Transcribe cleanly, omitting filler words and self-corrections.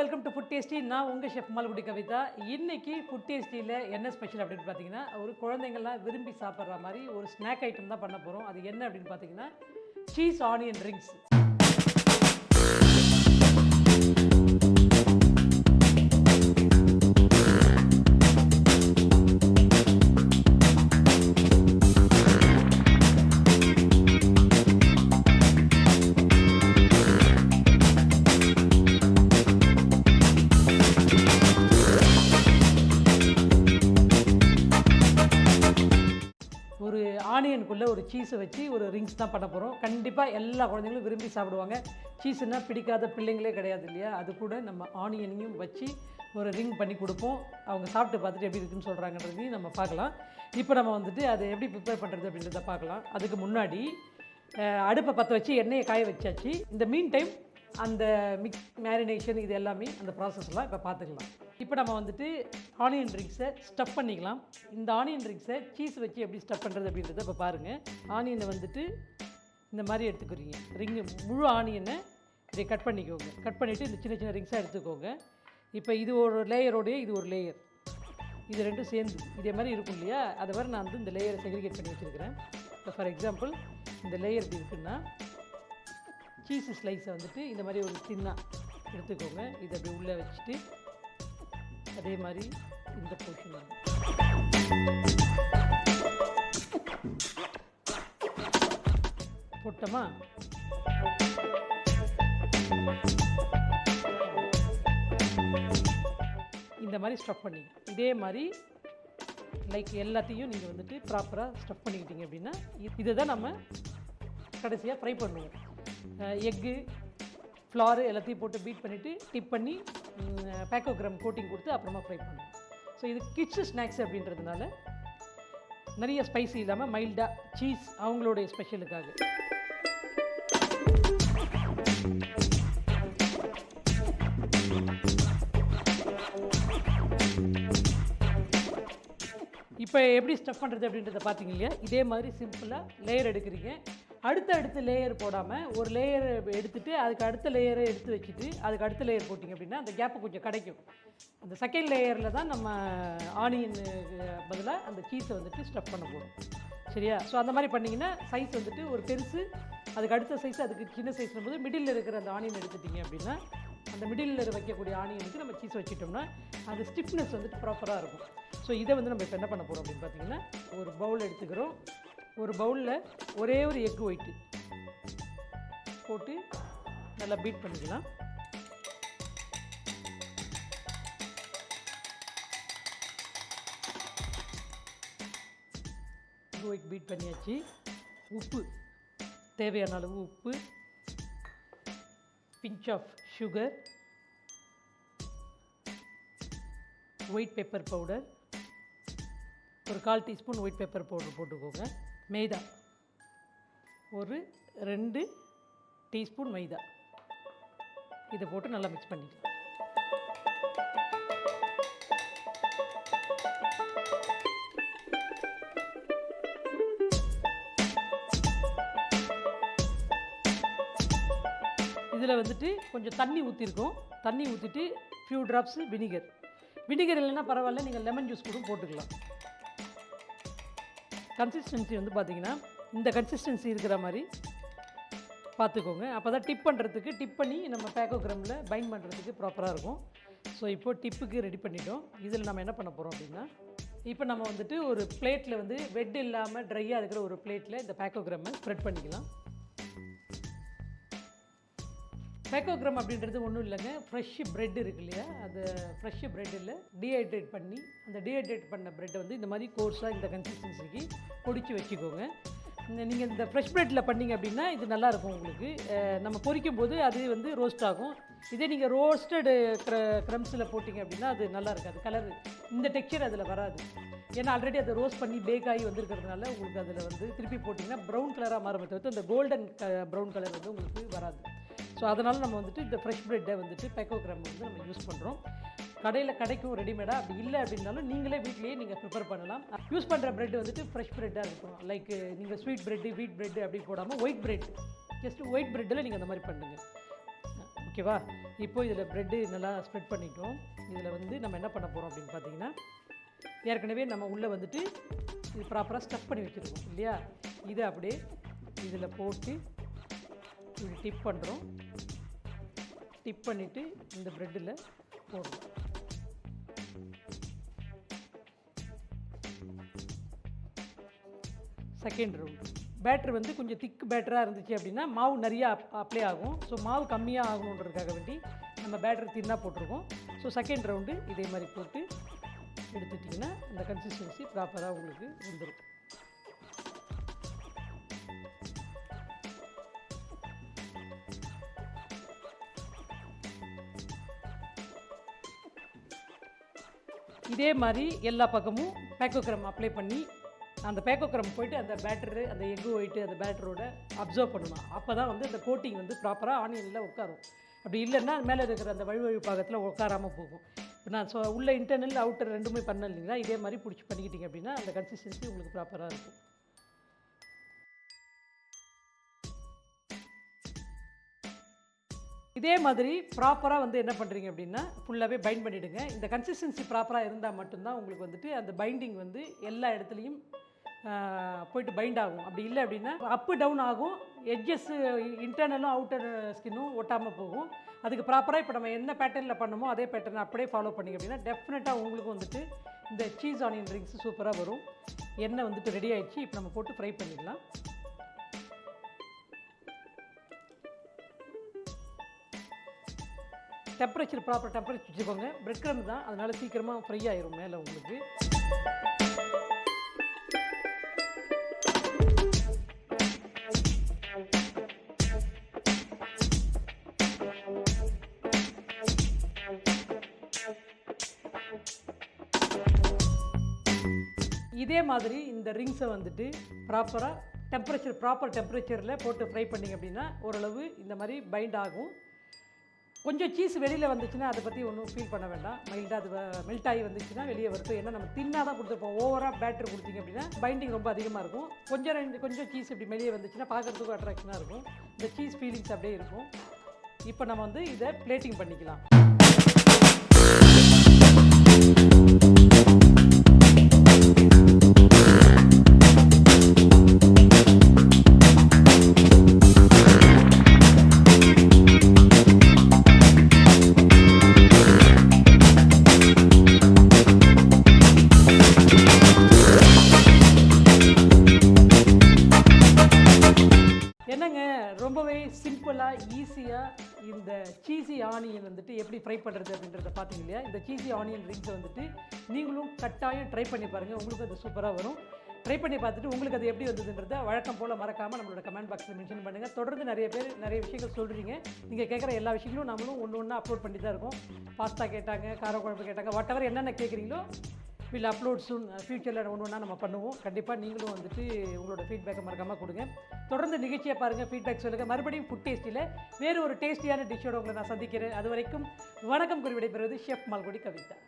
Welcome to food tasty. நான் உங்கள் chef Malgudi Kavitha. இன்றைக்கி ஃபுட் டேஸ்டியில் என்ன ஸ்பெஷல் அப்படின்னு பார்த்தீங்கன்னா, ஒரு குழந்தைங்கள்லாம் விரும்பி சாப்பிட்ற மாதிரி ஒரு ஸ்நாக் ஐட்டம் தான் பண்ண போகிறோம். அது என்ன அப்படின்னு பார்த்தீங்கன்னா, சீஸ் ஆனியன் ரிங்ஸ். ஒரு ஆனியனுக்குள்ளே ஒரு சீஸை வச்சு ஒரு ரிங்ஸ் தான் பண்ண போகிறோம். கண்டிப்பாக எல்லா குழந்தைங்களும் விரும்பி சாப்பிடுவாங்க. சீஸுன்னா பிடிக்காத பிள்ளைங்களே கிடையாது இல்லையா? அது கூட நம்ம ஆனியனையும் வச்சு ஒரு ரிங் பண்ணி கொடுப்போம். அவங்க சாப்பிட்டு பார்த்துட்டு எப்படி இருக்குன்னு சொல்கிறாங்கன்றதையும் நம்ம பார்க்கலாம். இப்போ நம்ம வந்துட்டு அதை எப்படி ப்ரிப்பேர் பண்ணுறது அப்படின்றத பார்க்கலாம். அதுக்கு முன்னாடி அடுப்பை பற்ற வச்சு எண்ணெயை காய வச்சாச்சு. இந்த மீன் டைம் அந்த மேரினேஷன் இது எல்லாமே அந்த ப்ராசஸ்லாம் இப்போ பார்த்துக்கலாம். இப்போ நம்ம வந்துட்டு ஆனியன் ரிங்ஸை ஸ்டஃப் பண்ணிக்கலாம். இந்த ஆனியன் ரிங்ஸை சீஸ் வச்சு எப்படி ஸ்டஃப் பண்ணுறது அப்படின்றத இப்போ பாருங்கள். ஆனியனை வந்துட்டு இந்த மாதிரி எடுத்துக்கிறீங்க. ரிங்கு முழு ஆனியனை இதை கட் பண்ணிக்கோங்க. கட் பண்ணிவிட்டு இந்த சின்ன சின்ன ரிங்ஸாக எடுத்துக்கோங்க. இப்போ இது ஒரு லேயரோடைய இது ஒரு லேயர், இது ரெண்டும் சேர்ந்து இதே மாதிரி இருக்கும் இல்லையா? அதை வரை நான் வந்து இந்த லேயரை செக்ரிகேட் பண்ணி வச்சுருக்கிறேன். இப்போ ஃபார் எக்ஸாம்பிள் இந்த லேயர் எப்படி இருக்குன்னா, சீஸ் ஸ்லைஸை வந்துட்டு இந்த மாதிரி ஒரு தின்னாக எடுத்துக்கோங்க. இதை அப்படி உள்ளே வச்சுட்டு அதே மாதிரி இந்த போர்ஷன் போட்டோமா. இந்த மாதிரி ஸ்டஃப் பண்ணி இதே மாதிரி லைக் எல்லாத்தையும் நீங்கள் வந்துட்டு ப்ராப்பராக ஸ்டஃப் பண்ணிக்கிட்டீங்க அப்படின்னா இதை தான் நம்ம கடைசியாக ஃப்ரை பண்ணுவோம். எக்கு ஃப்ளாரு எல்லாத்தையும் போட்டு பீட் பண்ணிவிட்டு டிப் பண்ணி பேக்கோகிராம் கோட்டிங் கொடுத்து அப்புறமா ஃப்ரை பண்ணுவோம். ஸோ இது கிட்ஸு ஸ்நாக்ஸ் அப்படின்றதுனால நிறைய ஸ்பைசி இல்லாமல் மைல்டாக சீஸ் அவங்களுடைய ஸ்பெஷலுக்காக. இப்போ எப்படி ஸ்டஃப் பண்ணுறது அப்படின்றத பார்த்தீங்க இல்லையா? இதே மாதிரி சிம்பிளாக லேயர் எடுக்கிறீங்க. அடுத்த லேயர் போடாமல் ஒரு லேயர் எடுத்துகிட்டு அதுக்கு அடுத்த லேயரை எடுத்து வச்சுட்டு அதுக்கு அடுத்த லேயர் போட்டிங்க அப்படின்னா அந்த கேப்பு கொஞ்சம் கிடைக்கும். அந்த செகண்ட் லேயரில் தான் நம்ம ஆனியன் பதிலாக அந்த சீஸை வந்துட்டு ஸ்டஃப் பண்ண போகிறோம். சரியா? ஸோ அந்த மாதிரி பண்ணிங்கன்னா சைஸ் வந்துட்டு ஒரு பெருசு, அதுக்கு அடுத்த சைஸ், அதுக்கு சின்ன சைஸ்னும் போது மிடில் இருக்கிற அந்த ஆனியன் எடுத்துட்டிங்க அப்படின்னா அந்த மிடில் வைக்கக்கூடிய ஆனியனுக்கு நம்ம சீஸ் வச்சுட்டோம்னா அந்த ஸ்டிஃப்னஸ் வந்துட்டு ப்ராப்பராக இருக்கும். ஸோ இதை வந்து நம்ம இப்போ என்ன பண்ண போகிறோம் அப்படின்னு பார்த்தீங்கன்னா, ஒரு பவுல் எடுத்துக்கிறோம். ஒரு பவுலில் ஒரே ஒரு எக் ஒயிட்டு போட்டு நல்லா பீட் பண்ணிக்கலாம். எக் ஒயிட் பீட் பண்ணியாச்சு. உப்பு, தேவையான அளவு உப்பு, pinch of sugar, white pepper powder, ஒரு 1/4 டீஸ்பூன் ஒயிட் பெப்பர் பவுடர் போட்டுக்கோங்க. மைதா ஒரு 2 டீஸ்பூன் மைதா, இதை போட்டு நல்லா மிக்ஸ் பண்ணிக்கலாம். இதில் வந்துட்டு கொஞ்சம் தண்ணி ஊற்றிருக்கோம். தண்ணி ஊற்றிட்டு ஃபியூ ட்ராப்ஸு வினிகர். வினிகர் இல்லைன்னா பரவாயில்ல, நீங்கள் லெமன் ஜூஸ் கூட போட்டுக்கலாம். கன்சிஸ்டன்சி வந்து பார்த்திங்கன்னா இந்த கன்சிஸ்டன்சி இருக்கிற மாதிரி பார்த்துக்கோங்க. அப்போ தான் டிப் பண்ணுறதுக்கு, டிப் பண்ணி நம்ம பேக்கோகிராமில் பைண்ட் பண்ணுறதுக்கு ப்ராப்பராக இருக்கும். ஸோ இப்போது டிப்புக்கு ரெடி பண்ணிட்டோம். இதில் நம்ம என்ன பண்ண போகிறோம் அப்படின்னா, இப்போ நம்ம வந்துட்டு ஒரு பிளேட்டில் வந்து வெட் இல்லாமல் ட்ரையாக இருக்கிற ஒரு பிளேட்டில் இந்த பேக்கோகிராமை ஸ்ப்ரெட் பண்ணிக்கலாம். பேக்கோகிராம் அப்படின்றது ஒன்றும் இல்லைங்க, ஃப்ரெஷ்ஷு ப்ரெட் இருக்கு இல்லையா? அது ஃப்ரெஷ்ஷு ப்ரெட்டில் டீஹைட்ரேட் பண்ணி அந்த டீஹைட்ரேட் பண்ண ப்ரெட்டை வந்து இந்த மாதிரி கோர்ஸாக இந்த கன்சிஸ்டன்சிக்கு பொடிச்சு வச்சுக்கோங்க. நீங்கள் இந்த ஃப்ரெஷ் ப்ரெட்டில் பண்ணிங்க அப்படின்னா இது நல்லாயிருக்கும் உங்களுக்கு. நம்ம பொரிக்கும் போது அது வந்து ரோஸ்ட் ஆகும். இதே நீங்கள் ரோஸ்டடு க்ரம்ஸில் போட்டிங்க அப்படின்னா அது நல்லா இருக்காது. கலர் இந்த டெக்ஸ்சர் அதில் வராது. ஏன்னா ஆல்ரெடி அதை ரோஸ்ட் பண்ணி பேக் ஆகி வந்திருக்கிறதுனால உங்களுக்கு அதில் வந்து திருப்பி போட்டிங்கன்னா ப்ரௌன் கலராக மாறும், தவிர்த்து அந்த கோல்டன் ப்ரௌன் கலர் வந்து உங்களுக்கு வராது. ஸோ அதனால் நம்ம வந்துட்டு இந்த ஃப்ரெஷ் ப்ரெட்டை வந்துட்டு பேக்கோகிராம் வந்து நம்ம யூஸ் பண்ணுறோம். கடையில் கிடைக்கும் ரெடிமேடாக. அப்படி இல்லை அப்படின்னாலும் நீங்களே வீட்லேயே நீங்கள் ப்ரிப்பேர் பண்ணலாம். யூஸ் பண்ணுற ப்ரெட் வந்துட்டு ஃப்ரெஷ் ப்ரெட்டாக இருக்கும். லைக் நீங்கள் ஸ்வீட் ப்ரெட்டு, வீட் ப்ரெட்டு அப்படி போடாமல் ஒயிட் ப்ரெட், ஜஸ்ட் ஒயிட் ப்ரெட்டில் நீங்கள் அந்த மாதிரி பண்ணுங்கள். ஓகேவா? இப்போ இதில் ப்ரெட்டு நல்லா ஸ்ப்ரெட் பண்ணிட்டோம். இதில் வந்து நம்ம என்ன பண்ண போகிறோம் அப்படின்னு பார்த்தீங்கன்னா, ஏற்கனவே நம்ம உள்ளே வந்துட்டு இது ப்ராப்பராக ஸ்டஃப் பண்ணி வச்சுருக்கோம் இல்லையா? இதை அப்படியே இதில் போட்டு இப்படி டிப் பண்ணுறோம். டிப் பண்ணிவிட்டு இந்த ப்ரெட்டில் போடுறோம். செகண்ட் ரவுண்ட் பேட்டர் வந்து கொஞ்சம் திக் பேட்டராக இருந்துச்சு அப்படின்னா மாவு நிறையா அப்ளை ஆகும். ஸோ மாவு கம்மியாக ஆகணுன்றதுக்காக வேண்டி நம்ம பேட்டர் தின்னாக போட்டிருக்கோம். ஸோ செகண்ட் ரவுண்டு இதே மாதிரி போட்டு எடுத்துட்டிங்கன்னா இந்த கன்சிஸ்டன்சி ப்ராப்பராக உங்களுக்கு வந்துடும். இதே மாதிரி எல்லா பக்கமும் பேக்கோக்ரம் அப்ளை பண்ணி அந்த பேக்கோக்ரம் போயிட்டு அந்த பேட்டரு அந்த எக்கு ஒயிட்டு அந்த பேட்டரோட அப்சர்வ் பண்ணணும். அப்போ தான் வந்து அந்த கோட்டிங் வந்து ப்ராப்பராக ஆனியனில் உட்காரும். அப்படி இல்லைன்னா மேலே இருக்கிற அந்த வழுவழு பாகத்தில் உட்காராமல் போகும். இப்போ நான் உள்ள இன்டர்னல் அவுட்டர் ரெண்டுமே பண்ண இல்லைங்களா? இதே மாதிரி பிடிச்சி பண்ணிக்கிட்டிங்க அப்படின்னா அந்த கன்சிஸ்டன்சி உங்களுக்கு ப்ராப்பராக இருக்கும். இதே மாதிரி ப்ராப்பராக வந்து என்ன பண்ணுறீங்க அப்படின்னா ஃபுல்லாகவே பைண்ட் பண்ணிவிடுங்க. இந்த கன்சிஸ்டன்சி ப்ராப்பராக இருந்தால் மட்டும்தான் உங்களுக்கு வந்துட்டு அந்த பைண்டிங் வந்து எல்லா இடத்துலையும் போய்ட்டு பைண்ட் ஆகும். அப்படி இல்லை அப்படின்னா அப்பு டவுன் ஆகும். எட்ஜஸ் இன்டர்னலும் அவுட்டர் ஸ்கின்னும் ஒட்டாமல் போகும். அதுக்கு ப்ராப்பராக இப்போ நம்ம என்ன பேட்டர்னில் பண்ணமோ அதே பேட்டர்னை அப்படியே ஃபாலோ பண்ணிங்க அப்படின்னா டெஃபினட்டாக உங்களுக்கும் வந்துட்டு இந்த சீஸ் ஆனியன் ரிங்ஸ் சூப்பராக வரும். எண்ணெய் வந்துட்டு ரெடி ஆகிடுச்சு. இப்போ நம்ம போட்டு ஃப்ரை பண்ணிடலாம். டெம்பரேச்சர் ப்ராப்பர் டெம்பரேச்சர் வச்சுக்கோங்க. பிரெட் க்ரம் தான், அதனால் சீக்கிரமாக ஃப்ரை ஆயிரும் மேலே உங்களுக்கு. இதே மாதிரி இந்த ரிங்ஸை வந்துட்டு ப்ராப்பர் டெம்பரேச்சரில் போட்டு ஃப்ரை பண்ணிங்க அப்படின்னா ஓரளவு இந்த மாதிரி பைண்ட் ஆகும். கொஞ்சம் சீஸ் வெளியில் வந்துச்சுன்னா அதை பற்றி ஒன்றும் ஃபீல் பண்ண வேண்டாம். மைல்டாக அது மெல்ட் ஆகி வந்துச்சுன்னா வெளியே வரட்டும். ஏன்னா நம்ம தின்னாக தான் கொடுத்துருப்போம். ஓவராக பேட்டர் கொடுத்தீங்க அப்படின்னா பைண்டிங் ரொம்ப அதிகமாக இருக்கும். கொஞ்சம் சீஸ் இப்படி வெளியே வந்துச்சுன்னா பார்க்குறதுக்கும் அட்ராக்ஷனாக இருக்கும். இந்த சீஸ் ஃபீலிங்ஸ் அப்படியே இருக்கும். இப்போ நம்ம வந்து இதை பிளேட்டிங் பண்ணிக்கலாம். என்னங்க ரொம்பவே சிம்பிளாக ஈஸியாக இந்த சீஸி ஆனியன் வந்துட்டு எப்படி ஃப்ரை பண்ணுறது அப்படின்றத பார்த்தீங்க இல்லையா? இந்த சீஸி ஆனியன் ரிங்ஸை வந்துட்டு நீங்களும் கட்டாயம் ட்ரை பண்ணி பாருங்கள். உங்களுக்கு அது சூப்பராக வரும். ட்ரை பண்ணி பார்த்துட்டு உங்களுக்கு அது எப்படி வந்ததுன்றத வழக்கம் போல் மறக்காமல் நம்மளோட கமெண்ட் பாக்ஸில் மென்ஷன் பண்ணுங்கள். தொடர்ந்து நிறைய பேர் நிறைய விஷயங்கள் சொல்கிறீங்க. நீங்கள் கேட்குற எல்லா விஷயங்களும் நம்மளும் ஒன்று அப்லோட் பண்ணி தான் இருக்கோம். பாஸ்தா கேட்டாங்க, காரக்குழம்பு கேட்டாங்க, வாட்டெவர் என்னென்ன கேட்குறீங்களோ வில் அப்லோட் சூன். ஃப்யூச்சரில் ஒன்று நம்ம பண்ணுவோம். கண்டிப்பாக நீங்களும் வந்துட்டு உங்களோட ஃபீட்பேக்கை மறக்காமல் கொடுங்க. தொடர்ந்து நிகழ்ச்சியை பாருங்கள், ஃபீட்பேக் சொல்லுங்கள். மறுபடியும் ஃபுட் டேஸ்ட்டில் வேறு ஒரு டேஸ்டியான டிஷ்ஷோடு உங்களை நான் சந்திக்கிறேன். அது வரைக்கும் வணக்கம் கூறி விடைபெறுவது ஷெஃப் மால்குடி கவிதா.